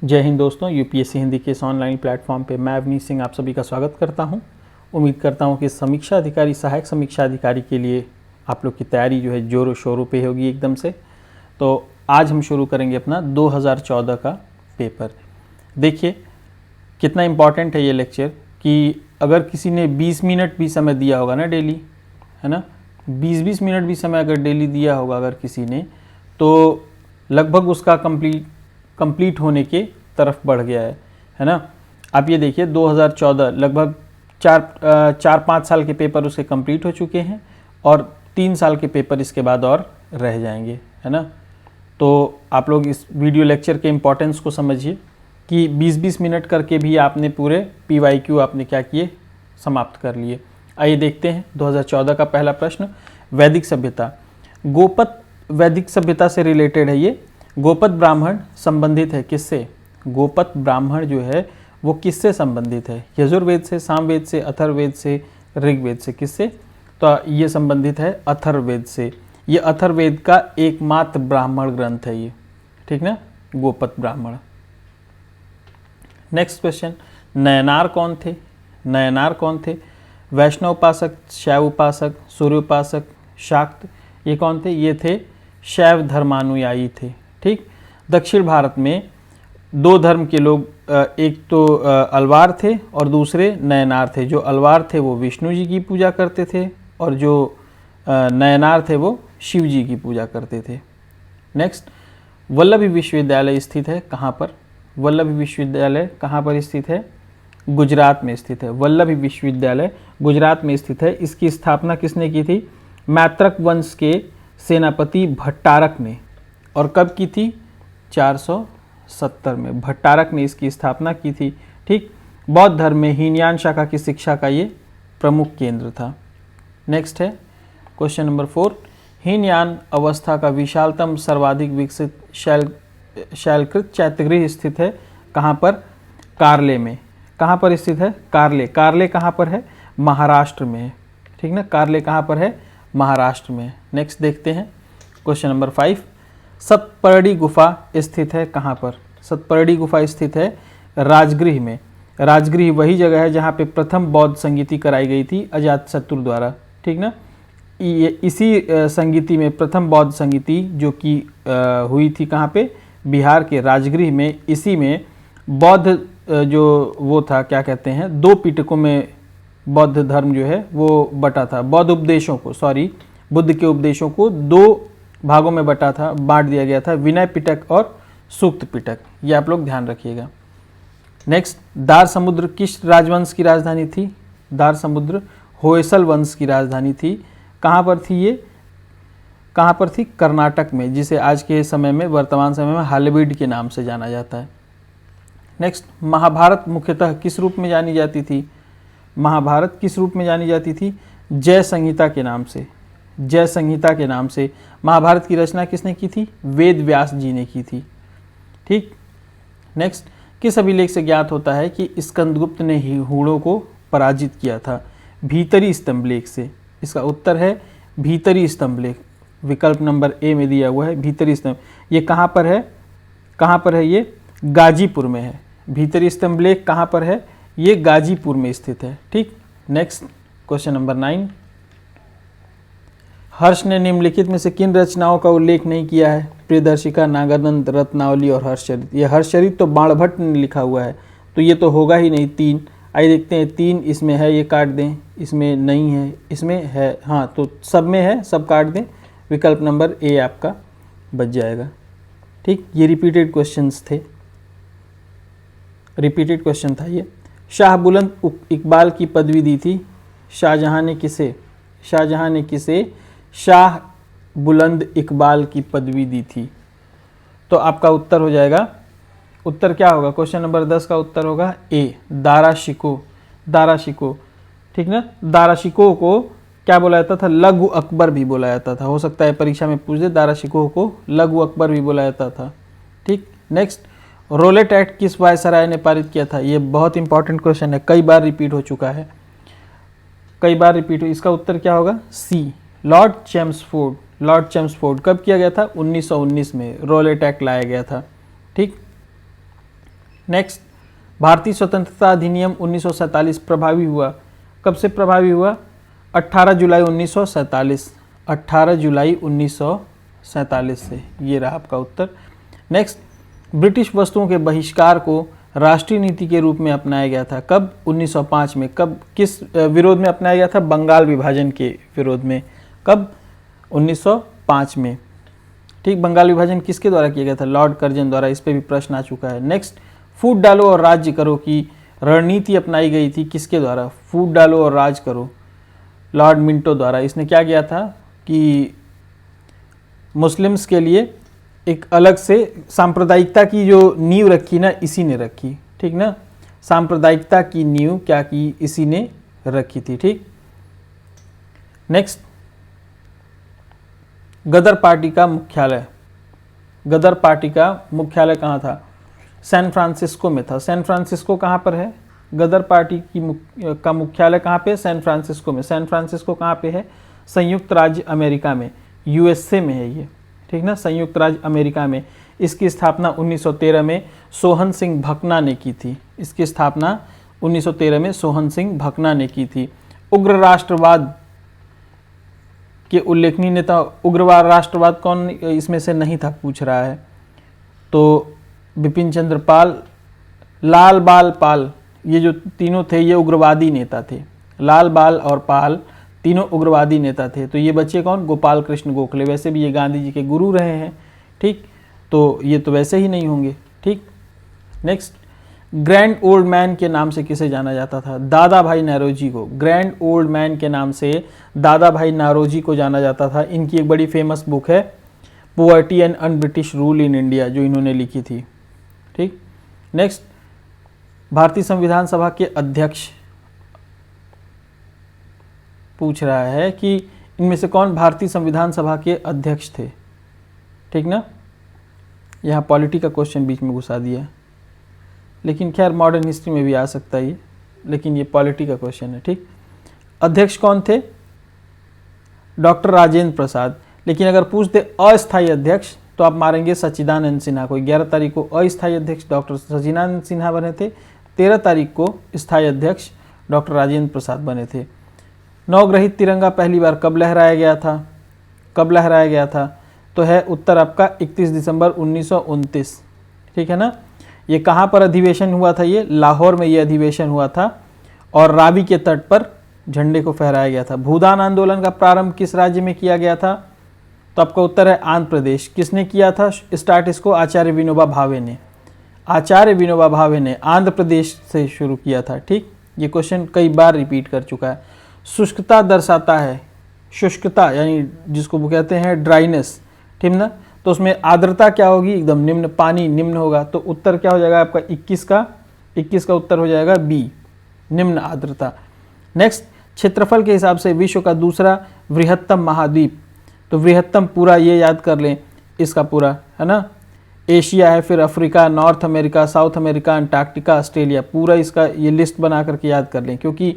जय हिंद दोस्तों, यूपीएससी हिंदी के इस ऑनलाइन प्लेटफॉर्म पे मैं अवनीश सिंह आप सभी का स्वागत करता हूं। उम्मीद करता हूं कि समीक्षा अधिकारी, सहायक समीक्षा अधिकारी के लिए आप लोग की तैयारी जो है जोरों शोरों पे होगी एकदम से। तो आज हम शुरू करेंगे अपना 2014 का पेपर। देखिए कितना इम्पॉर्टेंट है ये लेक्चर कि अगर किसी ने 20 मिनट भी समय दिया होगा ना डेली, है ना, 20-20 मिनट भी समय अगर डेली दिया होगा अगर किसी ने, तो लगभग उसका कंप्लीट होने के तरफ बढ़ गया है ना। आप ये देखिए 2014 लगभग 4-5 साल के पेपर उसके कंप्लीट हो चुके हैं और 3 साल के पेपर इसके बाद और रह जाएंगे, है ना। तो आप लोग इस वीडियो लेक्चर के इम्पोर्टेंस को समझिए कि 20-20 मिनट करके भी आपने पूरे PYQ आपने क्या किए, समाप्त कर लिए। आइए देखते हैं 2014 का पहला प्रश्न। वैदिक सभ्यता, गोपत वैदिक सभ्यता से रिलेटेड है ये। गोपत ब्राह्मण संबंधित है किससे? गोपत ब्राह्मण जो है वो किससे संबंधित है? यजुर्वेद से, सामवेद से, अथर्ववेद से, ऋग्वेद से, किससे? तो ये संबंधित है अथर्ववेद से। ये अथर्ववेद का एकमात्र ब्राह्मण ग्रंथ है ये, ठीक ना, गोपत ब्राह्मण। नेक्स्ट क्वेश्चन, नयनार कौन थे? नयनार कौन थे? वैष्णव उपासक, शैव उपासक, सूर्य उपासक, शाक्त, ये कौन थे? ये थे शैव धर्मानुयायी थे। ठीक। दक्षिण भारत में दो धर्म के लोग, एक तो अलवार थे और दूसरे नयनार थे। जो अलवार थे वो विष्णु जी की पूजा करते थे और जो नयनार थे वो शिव जी की पूजा करते थे। नेक्स्ट, वल्लभी विश्वविद्यालय स्थित है कहाँ पर? वल्लभी विश्वविद्यालय कहाँ पर स्थित है? गुजरात में स्थित है। वल्लभी विश्वविद्यालय गुजरात में स्थित है। इसकी स्थापना किसने की थी? मैत्रक वंश के सेनापति भट्टारक ने। और कब की थी? 470 में भट्टारक ने इसकी स्थापना की थी। ठीक। बौद्ध धर्म में हीनयान शाखा की शिक्षा का ये प्रमुख केंद्र था। नेक्स्ट है क्वेश्चन नंबर 4। हीनयान अवस्था का विशालतम सर्वाधिक विकसित शैलकृत चैत्यगृह स्थित है कहाँ पर? कार्ले में। कहाँ पर स्थित है? कार्ले। कार्ले कहाँ पर है? महाराष्ट्र में है। ठीक ना, कार्ले कहाँ पर है? महाराष्ट्र में। नेक्स्ट देखते हैं क्वेश्चन नंबर 5। सतपर्णी गुफा स्थित है कहाँ पर? सतपर्णी गुफा स्थित है राजगृह में। राजगृह वही जगह है जहाँ पे प्रथम बौद्ध संगीति कराई गई थी अजातशत्रु द्वारा। ठीक ना, इसी संगीति में प्रथम बौद्ध संगीति जो कि हुई थी कहाँ पे? बिहार के राजगृह में। इसी में बौद्ध जो वो था, क्या कहते हैं, 2 पिटकों में बौद्ध धर्म जो है वो बटा था। बौद्ध उपदेशों को, बुद्ध के उपदेशों को 2 भागों में बटा था, बांट दिया गया था, विनय पिटक और सूक्त पिटक। ये आप लोग ध्यान रखिएगा। नेक्स्ट, दार समुद्र किस राजवंश की राजधानी थी? दार समुद्र होयसल वंश की राजधानी थी। कहाँ पर थी ये? कहाँ पर थी? कर्नाटक में, जिसे आज के समय में, वर्तमान समय में हालेबीड के नाम से जाना जाता है। नेक्स्ट, महाभारत मुख्यतः किस रूप में जानी जाती थी? महाभारत किस रूप में जानी जाती थी? जय संहिता के नाम से। जय संहिता के नाम से महाभारत की रचना किसने की थी? वेद व्यास जी ने की थी। ठीक। नेक्स्ट, किस अभिलेख से ज्ञात होता है कि स्कंदगुप्त ने हूणों को पराजित किया था? भीतरी स्तंभलेख से। इसका उत्तर है भीतरी स्तंभलेख। विकल्प नंबर ए में दिया हुआ है भीतरी स्तंभ। ये कहाँ पर है? कहाँ पर है ये? गाजीपुर में है। भीतरी स्तंभलेख कहाँ पर है? ये गाजीपुर में स्थित है। ठीक। Next question number 9। हर्ष ने निम्नलिखित में से किन रचनाओं का उल्लेख नहीं किया है? प्रियदर्शिका, नागानंद, रत्नावली और हर्षचरित। ये हर्षचरित तो बाणभट्ट ने लिखा हुआ है, तो ये तो होगा ही नहीं। 3 आइए देखते हैं। 3 इसमें है, ये काट दें। इसमें नहीं है, इसमें है, हाँ, तो सब में है, सब काट दें। विकल्प नंबर ए आपका बच जाएगा। ठीक। ये रिपीटेड क्वेश्चंस थे, रिपीटेड क्वेश्चन था ये। शाह बुलंद इकबाल की पदवी दी थी शाहजहां ने किसे? शाहजहां ने किसे शाह बुलंद इकबाल की पदवी दी थी? तो आपका उत्तर हो जाएगा, उत्तर क्या होगा? क्वेश्चन नंबर 10 का उत्तर होगा ए, दारा शिकोह। दारा शिकोह। ठीक ना, दारा शिकोह को क्या बोला जाता था? लघु अकबर भी बोला जाता था। हो सकता है परीक्षा में पूछ दे, दारा शिकोह को लघु अकबर भी बोला जाता था। ठीक। नेक्स्ट, रोलेट एक्ट किस वायसराय ने पारित किया था? ये बहुत इंपॉर्टेंट क्वेश्चन है, कई बार रिपीट हो चुका है, कई बार रिपीट हो। इसका उत्तर क्या होगा? सी, लॉर्ड चेम्सफोर्ड। Lord Chelmsford. कब किया गया था? 1919 में रोलेट एक्ट लाया गया था। ठीक। नेक्स्ट, भारतीय स्वतंत्रता अधिनियम 1947 प्रभावी हुआ, कब से प्रभावी हुआ? 18 जुलाई 1947, 18 जुलाई 1947 से। ये रहा आपका उत्तर। नेक्स्ट, ब्रिटिश वस्तुओं के बहिष्कार को राष्ट्रीय नीति के रूप में अपनाया गया था, कब? 1905 में। कब, किस विरोध में अपनाया गया था? बंगाल विभाजन के विरोध में। कब? 1905 में। ठीक, बंगाल विभाजन किसके द्वारा किया गया था? लॉर्ड कर्जन द्वारा। इस पे भी प्रश्न आ चुका है। नेक्स्ट, फूट डालो और राज्य करो की रणनीति अपनाई गई थी, किसके द्वारा? फूट डालो और राज करो, लॉर्ड मिंटो द्वारा। इसने क्या किया था कि मुस्लिम्स के लिए एक अलग से सांप्रदायिकता की जो नींव रखी ना, इसी ने रखी। ठीक ना, सांप्रदायिकता की नींव क्या की? इसी ने रखी थी। ठीक, नेक्स्ट, गदर पार्टी का मुख्यालय, गदर पार्टी का मुख्यालय कहाँ था? सैन फ्रांसिस्को में था। सैन फ्रांसिस्को कहाँ पर है? गदर पार्टी का मुख्यालय कहाँ पे? सैन फ्रांसिस्को में। सैन फ्रांसिस्को कहाँ पे है? संयुक्त राज्य अमेरिका में, यूएसए में है ये। ठीक ना, संयुक्त राज्य अमेरिका में। इसकी स्थापना 1913 में सोहन सिंह भकना ने की थी। इसकी स्थापना 1913 में सोहन सिंह भकना ने की थी। उग्र राष्ट्रवाद के उल्लेखनीय नेता, उग्रवाद राष्ट्रवाद कौन इसमें से नहीं था, पूछ रहा है। तो बिपिन चंद्र पाल, लाल बाल पाल, ये जो तीनों थे ये उग्रवादी नेता थे। लाल बाल और पाल तीनों उग्रवादी नेता थे। तो ये बच्चे कौन? गोपाल कृष्ण गोखले। वैसे भी ये गांधी जी के गुरु रहे हैं। ठीक, तो ये तो वैसे ही नहीं होंगे। ठीक, नेक्स्ट, ग्रैंड ओल्ड मैन के नाम से किसे जाना जाता था? दादा भाई नौरोजी को। ग्रैंड ओल्ड मैन के नाम से दादा भाई नौरोजी को जाना जाता था। इनकी एक बड़ी फेमस बुक है poverty and un British rule in India, जो इन्होंने लिखी थी। ठीक, नेक्स्ट, भारतीय संविधान सभा के अध्यक्ष पूछ रहा है कि इनमें से कौन भारतीय संविधान सभा के अध्यक्ष थे? ठीक ना, यहाँ पॉलिटी का क्वेश्चन बीच में घुसा दिया, लेकिन खैर मॉडर्न हिस्ट्री में भी आ सकता है ये, लेकिन ये पॉलिटी का क्वेश्चन है। ठीक, अध्यक्ष कौन थे? डॉक्टर राजेंद्र प्रसाद। लेकिन अगर पूछ दे अस्थायी अध्यक्ष तो आप मारेंगे सच्चिदानंद सिन्हा को। 11 तारीख को अस्थायी अध्यक्ष डॉक्टर सच्चिदानंद सिन्हा बने थे। 13 तारीख को स्थायी अध्यक्ष डॉक्टर राजेंद्र प्रसाद बने थे। नवग्रहित तिरंगा पहली बार कब लहराया गया था? कब लहराया गया था? तो है उत्तर आपका 31 दिसंबर 1929। ठीक है ना। ये कहाँ पर अधिवेशन हुआ था? ये लाहौर में ये अधिवेशन हुआ था और रावी के तट पर झंडे को फहराया गया था। भूदान आंदोलन का प्रारंभ किस राज्य में किया गया था? तो आपका उत्तर है आंध्र प्रदेश। किसने किया था स्टार्ट इसको? आचार्य विनोबा भावे ने। आचार्य विनोबा भावे ने आंध्र प्रदेश से शुरू किया था। ठीक, ये क्वेश्चन कई बार रिपीट कर चुका है। शुष्कता दर्शाता है, शुष्कता यानी जिसको वो कहते हैं ड्राइनेस, ठीक ना। तो उसमें आर्द्रता क्या होगी? एकदम निम्न, पानी निम्न होगा। तो उत्तर क्या हो जाएगा आपका 21 का उत्तर हो जाएगा बी, निम्न आर्द्रता। नेक्स्ट, क्षेत्रफल के हिसाब से विश्व का दूसरा बृहत्तम महाद्वीप। तो बृहत्तम पूरा ये याद कर लें, इसका पूरा है ना, एशिया है, फिर Africa, north America, south America, Antarctica, Australia, पूरा इसका ये लिस्ट बना करके याद कर लें। क्योंकि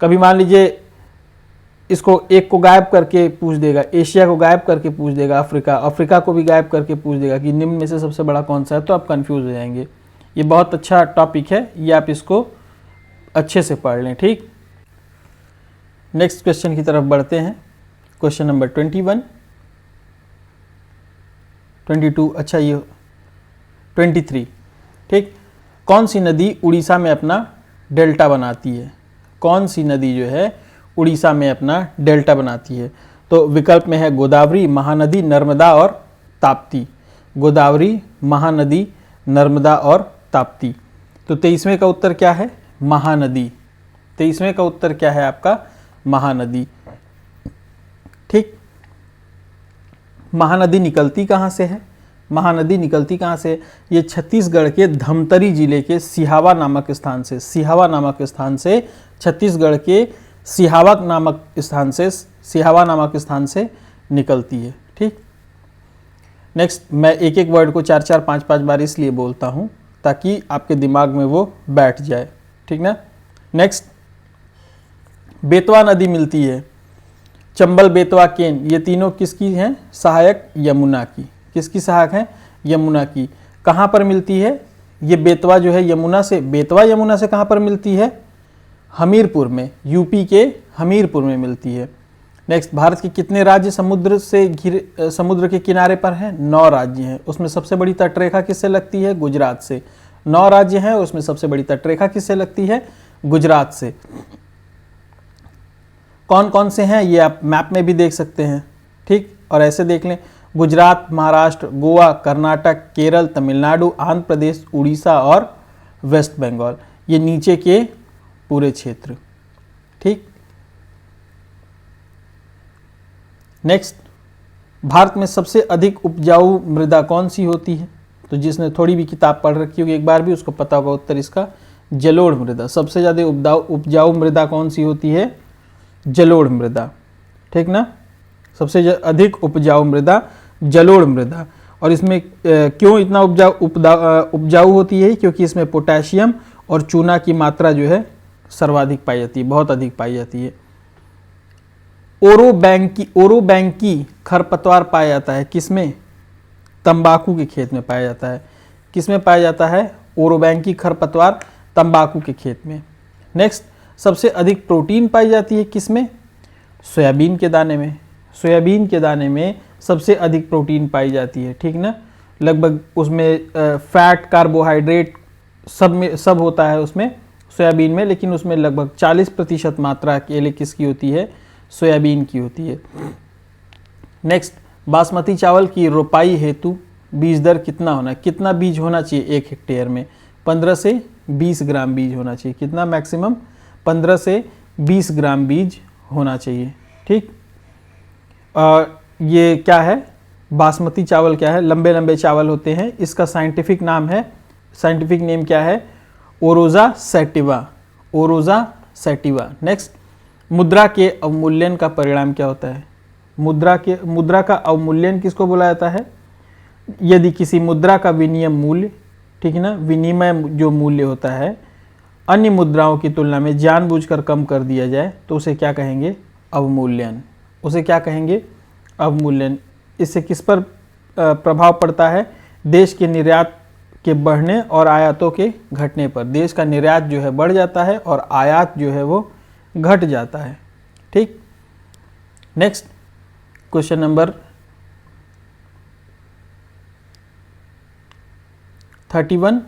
कभी मान लीजिए इसको एक को गायब करके पूछ देगा, एशिया को गायब करके पूछ देगा, अफ्रीका को भी गायब करके पूछ देगा कि निम्न में से सबसे बड़ा कौन सा है, तो आप कंफ्यूज हो जाएंगे। ये बहुत अच्छा टॉपिक है, ये आप इसको अच्छे से पढ़ लें। ठीक, नेक्स्ट क्वेश्चन की तरफ बढ़ते हैं। क्वेश्चन नंबर 21, 22, अच्छा ये 23। ठीक, कौन सी नदी उड़ीसा में अपना डेल्टा बनाती है? कौन सी नदी जो है उड़ीसा में अपना डेल्टा बनाती है? तो विकल्प में है गोदावरी, महानदी, नर्मदा और ताप्ती। गोदावरी, महानदी, नर्मदा और ताप्ती। तो 23वें का उत्तर क्या है? महानदी। 23वें का उत्तर क्या है आपका? महानदी। ठीक, महानदी निकलती कहाँ से है? महानदी निकलती कहाँ से? ये छत्तीसगढ़ के धमतरी जिले के सिहावा नामक स्थान से, सिहावा नामक स्थान से, छत्तीसगढ़ के सिहावा नामक स्थान से निकलती है। ठीक, नेक्स्ट, मैं एक एक वर्ड को 4-4, 5-5 बार इसलिए बोलता हूँ ताकि आपके दिमाग में वो बैठ जाए। ठीक ना। नेक्स्ट, बेतवा नदी मिलती है, चंबल, बेतवा, केन, ये तीनों किसकी हैं? सहायक, यमुना की। किसकी सहायक हैं? यमुना की। कहाँ पर मिलती है? ये बेतवा जो है यमुना से, बेतवा यमुना से कहाँ पर मिलती है? हमीरपुर में, यूपी के हमीरपुर में मिलती है। नेक्स्ट, भारत के कितने राज्य समुद्र के किनारे पर हैं? 9 राज्य हैं। उसमें सबसे बड़ी तटरेखा किससे लगती है? गुजरात से। 9 राज्य हैं, उसमें सबसे बड़ी तटरेखा किससे लगती है? गुजरात से। कौन कौन से हैं ये आप मैप में भी देख सकते हैं, ठीक, और ऐसे देख लें, गुजरात, महाराष्ट्र, गोवा, कर्नाटक, केरल, तमिलनाडु, आंध्र प्रदेश, उड़ीसा और वेस्ट बंगाल, ये नीचे के पूरे क्षेत्र, ठीक। नेक्स्ट, भारत में सबसे अधिक उपजाऊ मृदा कौन सी होती है? तो जिसने थोड़ी भी किताब पढ़ रखी होगी एक बार भी उसको पता होगा उत्तर इसका, जलोढ़ मृदा। सबसे ज़्यादा उपजाऊ मृदा कौन सी होती है? जलोढ़ मृदा, ठीक ना। सबसे अधिक उपजाऊ मृदा जलोढ़ मृदा। और इसमें क्यों इतना उपजाऊ होती है? क्योंकि इसमें पोटेशियम और चूना की मात्रा जो है सर्वाधिक पाई जाती है, बहुत अधिक पाई जाती है। ओरोबैंकी खरपतवार पाया जाता है किसमें? तंबाकू के खेत में पाया जाता है। किसमें पाया जाता है? ओरोबैंकी खरपतवार तंबाकू के खेत में। नेक्स्ट, सबसे अधिक प्रोटीन पाई जाती है किसमें? सोयाबीन के दाने में। सोयाबीन के दाने में सबसे अधिक प्रोटीन पाई जाती है, ठीक ना। लगभग उसमें फैट, कार्बोहाइड्रेट सब होता है उसमें सोयाबीन में, लेकिन उसमें लगभग 40% मात्रा अकेले किसकी होती है? सोयाबीन की होती है। नेक्स्ट, बासमती चावल की रोपाई हेतु बीज दर कितना होना है? कितना बीज होना चाहिए 1 हेक्टेयर में? 15 से 20 ग्राम बीज होना चाहिए। कितना? मैक्सिमम 15 से 20 ग्राम बीज होना चाहिए, ठीक। ये क्या है? बासमती चावल क्या है? लंबे लंबे चावल होते हैं। इसका साइंटिफिक नेम क्या है? ओरोजा सैटिवा। ओरोजा सैटिवा। नेक्स्ट, मुद्रा के अवमूल्यन का परिणाम क्या होता है? मुद्रा का अवमूल्यन किसको बोला जाता है? यदि किसी मुद्रा का विनिमय मूल्य, ठीक है ना, विनिमय जो मूल्य होता है अन्य मुद्राओं की तुलना में जानबूझकर कम कर दिया जाए तो उसे क्या कहेंगे? अवमूल्यन। उसे क्या कहेंगे? अवमूल्यन। इससे किस पर प्रभाव पड़ता है? देश के निर्यात के बढ़ने और आयातों के घटने पर। देश का निर्यात जो है बढ़ जाता है और आयात जो है वो घट जाता है, ठीक। Next, question number 31।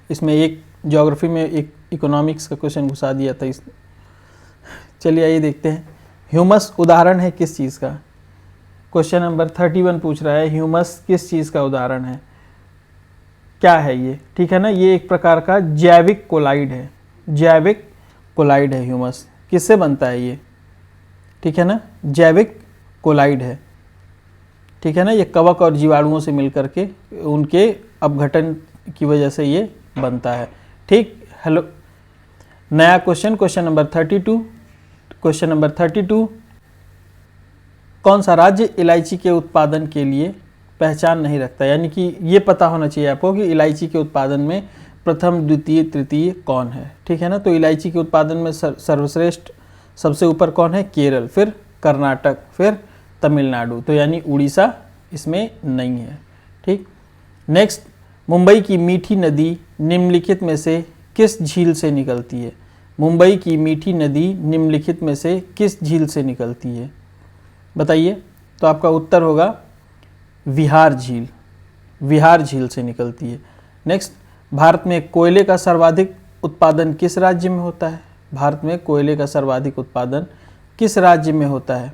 इसमें एक ज्योग्राफी में एक इकोनॉमिक्स का क्वेश्चन घुसा दिया था इस। चलिए आइए देखते हैं। ह्यूमस उदाहरण है किस चीज़ का? क्वेश्चन नंबर 31 पूछ रहा है ह्यूमस किस चीज़ का उदाहरण है? क्या है ये? ठीक है ना, ये एक प्रकार का जैविक कोलाइड है। जैविक कोलाइड है ह्यूमस। किससे बनता है ये? ठीक है ना, जैविक कोलाइड है, ठीक है ना। ये कवक और जीवाणुओं से मिलकर के उनके अपघटन की वजह से ये बनता है, ठीक। हेलो, नया क्वेश्चन नंबर 32। क्वेश्चन नंबर 32, कौन सा राज्य इलायची के उत्पादन के लिए पहचान नहीं रखता? यानी कि ये पता होना चाहिए आपको कि इलायची के उत्पादन में प्रथम, द्वितीय, तृतीय कौन है, ठीक है ना। तो इलायची के उत्पादन में सर्वश्रेष्ठ सबसे ऊपर कौन है? केरल, फिर कर्नाटक, फिर तमिलनाडु। तो यानी उड़ीसा इसमें नहीं है, ठीक। नेक्स्ट, मुंबई की मीठी नदी निम्नलिखित में से किस झील से निकलती है? मुंबई की मीठी नदी निम्नलिखित में से किस झील से निकलती है? बताइए। तो आपका उत्तर होगा विहार झील। विहार झील से निकलती है। नेक्स्ट, भारत में कोयले का सर्वाधिक उत्पादन किस राज्य में होता है? भारत में कोयले का सर्वाधिक उत्पादन किस राज्य में होता है?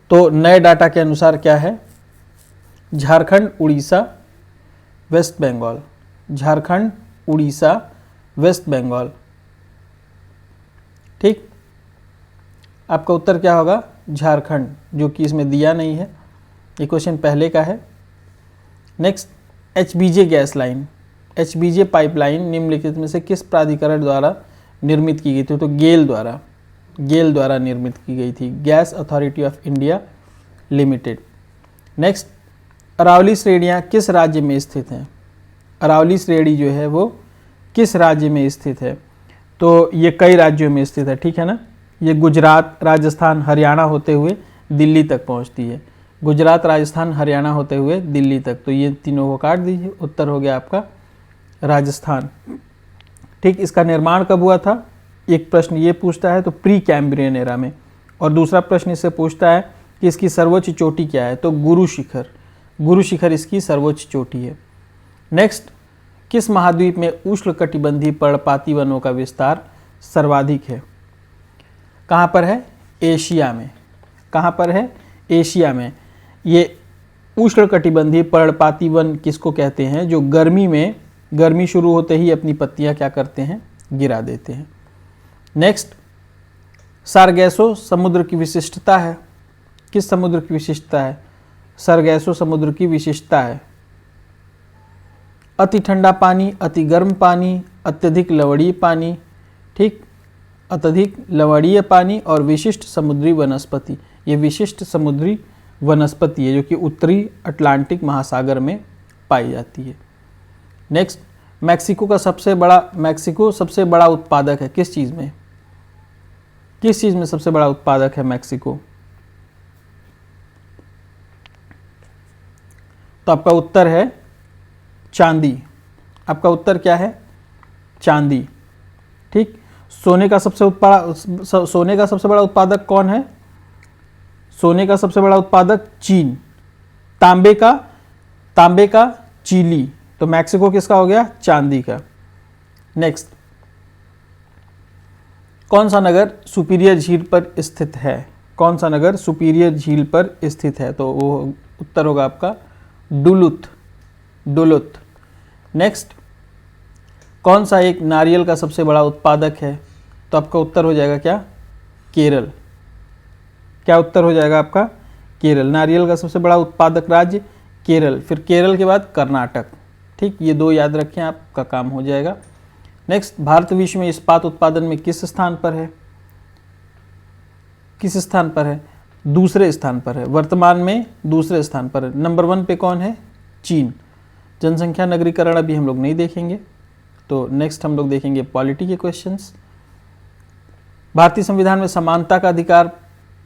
तो नए डाटा के अनुसार क्या है? झारखंड, उड़ीसा, वेस्ट बंगाल। झारखंड, उड़ीसा, वेस्ट बंगाल, ठीक। आपका उत्तर क्या होगा? झारखंड, जो कि इसमें दिया नहीं है। ये क्वेश्चन पहले का है। नेक्स्ट, एचबीजे गैस लाइन, एचबीजे पाइपलाइन निम्नलिखित में से किस प्राधिकरण द्वारा निर्मित की गई थी? तो गेल द्वारा निर्मित की गई थी, Gas Authority of India Limited. Next, Aravali श्रेणियाँ किस राज्य में स्थित हैं? अरावली श्रेणी जो है वो किस राज्य में स्थित है? तो ये कई राज्यों में स्थित है, ठीक है ना। ये गुजरात, राजस्थान, हरियाणा होते हुए दिल्ली तक पहुंचती है। गुजरात, राजस्थान, हरियाणा होते हुए दिल्ली तक। तो ये तीनों को काट दीजिए, उत्तर हो गया आपका राजस्थान। ठीक, इसका निर्माण कब हुआ था? एक प्रश्न ये पूछता है तो प्री कैम्ब्रियन एरा में, और दूसरा प्रश्न इससे पूछता है कि इसकी सर्वोच्च चोटी क्या है, तो गुरु शिखर, गुरु शिखर इसकी सर्वोच्च चोटी है। नेक्स्ट, किस महाद्वीप में उष्णकटिबंधीय पर्णपाती वनों का विस्तार सर्वाधिक है? कहाँ पर है? एशिया में। कहाँ पर है? एशिया में। ये उष्णकटिबंधीय पर्णपाती वन किसको कहते हैं? जो गर्मी शुरू होते ही अपनी पत्तियां क्या करते हैं? गिरा देते हैं। नेक्स्ट, सारगैसो समुद्र की विशिष्टता है। किस समुद्र की विशिष्टता है? सारगैसो समुद्र की विशिष्टता है अति ठंडा पानी, अति गर्म पानी, अत्यधिक लवणीय पानी, ठीक, अत्यधिक लवणीय पानी और विशिष्ट समुद्री वनस्पति। ये विशिष्ट समुद्री वनस्पति है जो कि उत्तरी अटलांटिक महासागर में पाई जाती है। नेक्स्ट, मैक्सिको सबसे बड़ा उत्पादक है किस चीज़ में? किस चीज़ में सबसे बड़ा उत्पादक है मैक्सिको? तो आपका उत्तर है चांदी। आपका उत्तर क्या है? चांदी। ठीक, सोने का सबसे बड़ा उत्पादक कौन है? सोने का सबसे बड़ा उत्पादक चीन। तांबे का चिली। तो मैक्सिको किसका हो गया? चांदी का। नेक्स्ट, कौन सा नगर सुपीरियर झील पर स्थित है? कौन सा नगर सुपीरियर झील पर स्थित है? तो वो उत्तर होगा आपका डुलुथ। नेक्स्ट, कौन सा एक नारियल का सबसे बड़ा उत्पादक है? तो आपका उत्तर हो जाएगा क्या? केरल। क्या उत्तर हो जाएगा आपका? केरल। नारियल का सबसे बड़ा उत्पादक राज्य केरल, फिर केरल के बाद कर्नाटक। ठीक, ये दो याद रखें, आपका काम हो जाएगा। नेक्स्ट, भारत विश्व में इस्पात उत्पादन में किस स्थान पर है? किस स्थान पर है? दूसरे स्थान पर है। वर्तमान में दूसरे स्थान पर है। नंबर 1 पे कौन है? चीन। जनसंख्या नगरीकरण अभी हम लोग नहीं देखेंगे, तो नेक्स्ट हम लोग देखेंगे पॉलिटी के क्वेश्चंस। भारतीय संविधान में समानता का अधिकार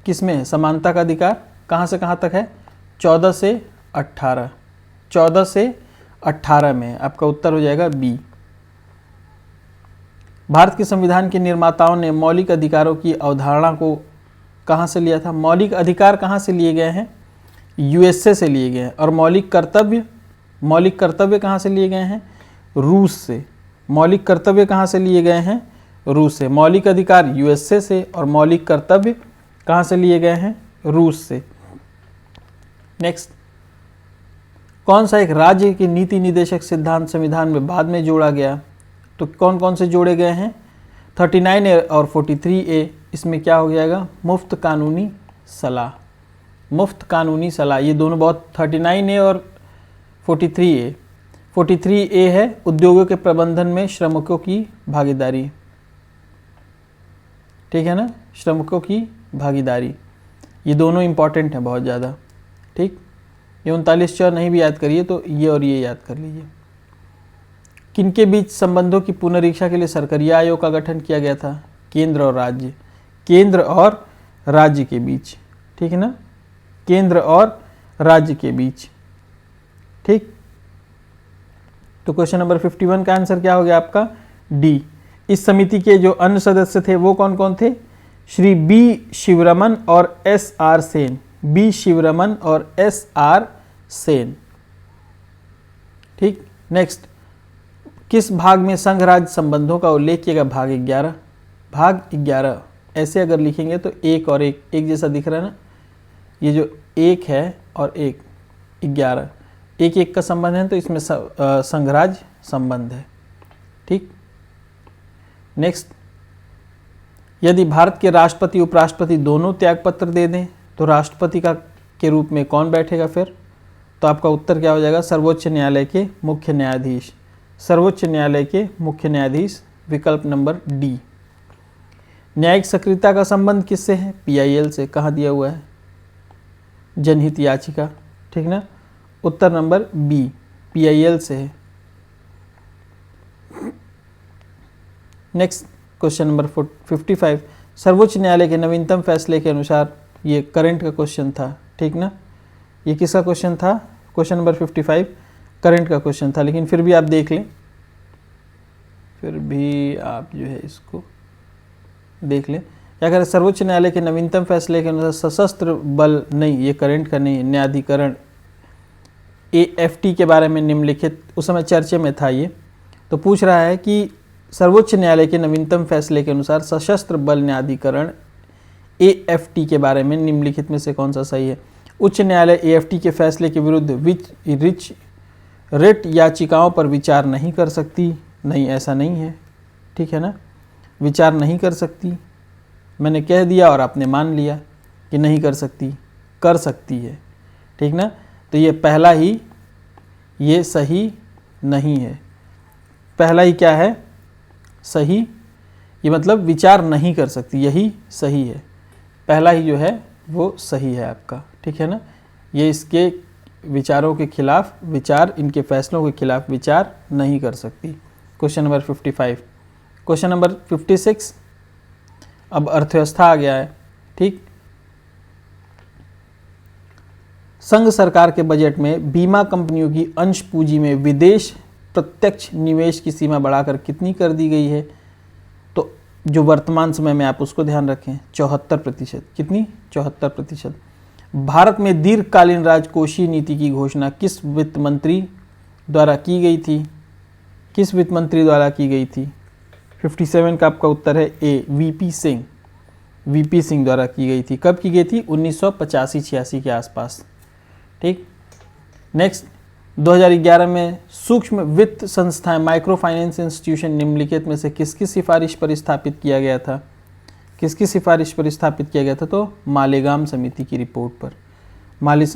किसमें है? समानता का अधिकार कहाँ से कहाँ तक है? 14 से 18। 14 से 18 में। आपका उत्तर हो जाएगा बी। भारत के संविधान के निर्माताओं ने मौलिक अधिकारों की अवधारणा को कहाँ से लिया था? मौलिक अधिकार कहाँ से लिए गए हैं? यूएसए से लिए गए हैं। और मौलिक कर्तव्य कहाँ से लिए गए हैं? रूस से। मौलिक कर्तव्य कहाँ से लिए गए हैं? रूस से। मौलिक अधिकार यूएसए से और मौलिक कर्तव्य कहाँ से लिए गए हैं? रूस से। नेक्स्ट, कौन सा एक राज्य की नीति निदेशक सिद्धांत संविधान में बाद में जोड़ा गया? तो कौन कौन से जोड़े गए हैं? 39A और 43A। इसमें क्या हो जाएगा? मुफ्त कानूनी सलाह। मुफ्त कानूनी सलाह, ये दोनों बहुत 39A और 43A। 43A है उद्योगों के प्रबंधन में श्रमिकों की भागीदारी। ठीक है ना, श्रमिकों की भागीदारी। ये दोनों इंपॉर्टेंट हैं बहुत ज़्यादा। ठीक, ये 39 नहीं भी याद करिए तो ये और ये याद कर लीजिए। किनके बीच संबंधों की पुनरीक्षा के लिए सरकारिया आयोग का गठन किया गया था? केंद्र और राज्य। केंद्र और राज्य के बीच। ठीक है ना, केंद्र और राज्य के बीच। ठीक, तो क्वेश्चन नंबर 51 का आंसर क्या हो गया आपका? डी। इस समिति के जो अन्य सदस्य थे वो कौन कौन थे? श्री बी शिवरमन और SR सेन। बी शिवरमन और SR सेन। ठीक, नेक्स्ट, किस भाग में संघ राज्य संबंधों का उल्लेख किया गया? भाग 11। भाग 11 ऐसे अगर लिखेंगे तो एक और एक जैसा दिख रहा है ना, ये जो एक है और एक 11 एक का संबंध है, तो इसमें संघ राज्य संबंध है। ठीक, नेक्स्ट, यदि भारत के राष्ट्रपति उपराष्ट्रपति दोनों त्यागपत्र दे दें तो राष्ट्रपति के रूप में कौन बैठेगा फिर? तो आपका उत्तर क्या हो जाएगा? सर्वोच्च न्यायालय के मुख्य न्यायाधीश। सर्वोच्च न्यायालय के मुख्य न्यायाधीश, विकल्प नंबर डी। न्यायिक सक्रियता का संबंध किससे है? PIL से। कहाँ दिया हुआ है? जनहित याचिका। ठीक ना, उत्तर नंबर बी, PIL से है। Next, question number 55। सर्वोच्च न्यायालय के नवीनतम फैसले के अनुसार, ये करंट का क्वेश्चन था। ठीक ना, ये किसका क्वेश्चन था? क्वेश्चन नंबर 55 करंट का क्वेश्चन था, लेकिन फिर भी आप देख लें, फिर भी आप जो है इसको देख लें। क्या करें? सर्वोच्च न्यायालय के नवीनतम फैसले के अनुसार सशस्त्र बल नहीं, ये करंट का नहीं है, न्यायाधिकरण AFT के बारे में निम्नलिखित, उस समय चर्चे में था ये, तो पूछ रहा है कि सर्वोच्च न्यायालय के नवीनतम फैसले के अनुसार सशस्त्र बल न्यायाधिकरण AFT के बारे में निम्नलिखित में से कौन सा सही है? उच्च न्यायालय AFT के फैसले के विरुद्ध रिट याचिकाओं पर विचार नहीं कर सकती। नहीं, ऐसा नहीं है, ठीक है ना, विचार नहीं कर सकती। मैंने कह दिया और आपने मान लिया कि नहीं कर सकती, कर सकती है, ठीक ना। तो ये पहला ही, ये सही नहीं है। पहला ही क्या है? सही, ये मतलब विचार नहीं कर सकती, यही सही है। पहला ही जो है वो सही है आपका, ठीक है ना। ये इसके विचारों के खिलाफ विचार, इनके फैसलों के खिलाफ विचार नहीं कर सकती। Question number 55। क्वेश्चन नंबर 56, अब अर्थव्यवस्था आ गया है, ठीक। संघ सरकार के बजट में बीमा कंपनियों की अंश पूंजी में विदेश प्रत्यक्ष निवेश की सीमा बढ़ाकर कितनी कर दी गई है? तो जो वर्तमान समय में आप उसको ध्यान रखें, 74%। कितनी? 74%। भारत में दीर्घकालीन राजकोषीय नीति की घोषणा किस वित्त मंत्री द्वारा की गई थी? किस वित्त मंत्री द्वारा की गई थी? 57 का आपका उत्तर है A, VP Singh. VP Singh द्वारा की गई थी। कब की गई थी? 1985-86 के आसपास, ठीक। नेक्स्ट, 2011 में सूक्ष्म वित्त संस्थाएं माइक्रो फाइनेंस इंस्टीट्यूशन निम्नलिखित में से किसकी सिफारिश पर स्थापित किया गया था? किसकी सिफारिश पर स्थापित किया गया था? तो मालेगाम समिति की रिपोर्ट पर,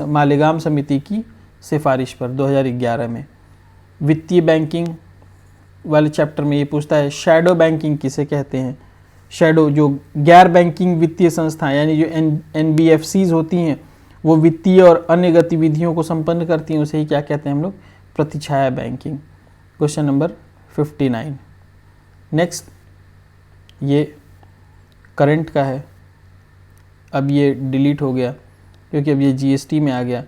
मालेगाम समिति की सिफारिश पर 2011 में। वित्तीय बैंकिंग वाले चैप्टर में ये पूछता है शैडो बैंकिंग किसे कहते हैं? शैडो, जो गैर बैंकिंग वित्तीय संस्थाएं यानी जो NBFCs होती हैं, वो वित्तीय और अन्य गतिविधियों को संपन्न करती हैं, उसे ही क्या कहते हैं हम लोग? प्रतिछाया बैंकिंग। Question number 59। नेक्स्ट, ये करंट का है, अब ये डिलीट हो गया क्योंकि अब ये GST में आ गया।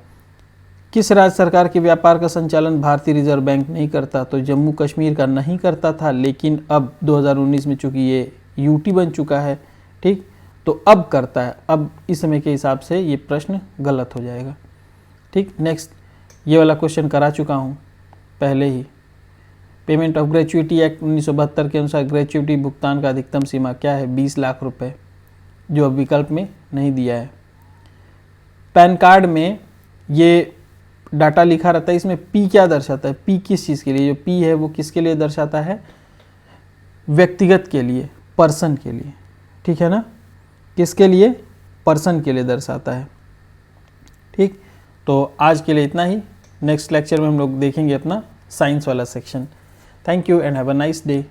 किस राज्य सरकार के व्यापार का संचालन भारतीय रिजर्व बैंक नहीं करता? तो जम्मू कश्मीर का नहीं करता था, लेकिन अब 2019 में चूंकि ये UT बन चुका है, ठीक, तो अब करता है। अब इस समय के हिसाब से ये प्रश्न गलत हो जाएगा, ठीक। नेक्स्ट, ये वाला क्वेश्चन करा चुका हूँ पहले ही। पेमेंट ऑफ ग्रेचुइटी एक्ट 1972 के अनुसार ग्रेचुइटी भुगतान का अधिकतम सीमा क्या है? 20 लाख रुपए, जो अब विकल्प में नहीं दिया है। पैन कार्ड में ये डाटा लिखा रहता है, इसमें P क्या दर्शाता है? P किस चीज़ के लिए? जो P है वो किसके लिए दर्शाता है? व्यक्तिगत के लिए, पर्सन के लिए, ठीक है ना। किसके लिए? पर्सन के लिए दर्शाता है, ठीक। तो आज के लिए इतना ही। नेक्स्ट लेक्चर में हम लोग देखेंगे अपना साइंस वाला section. Thank you and have a nice day.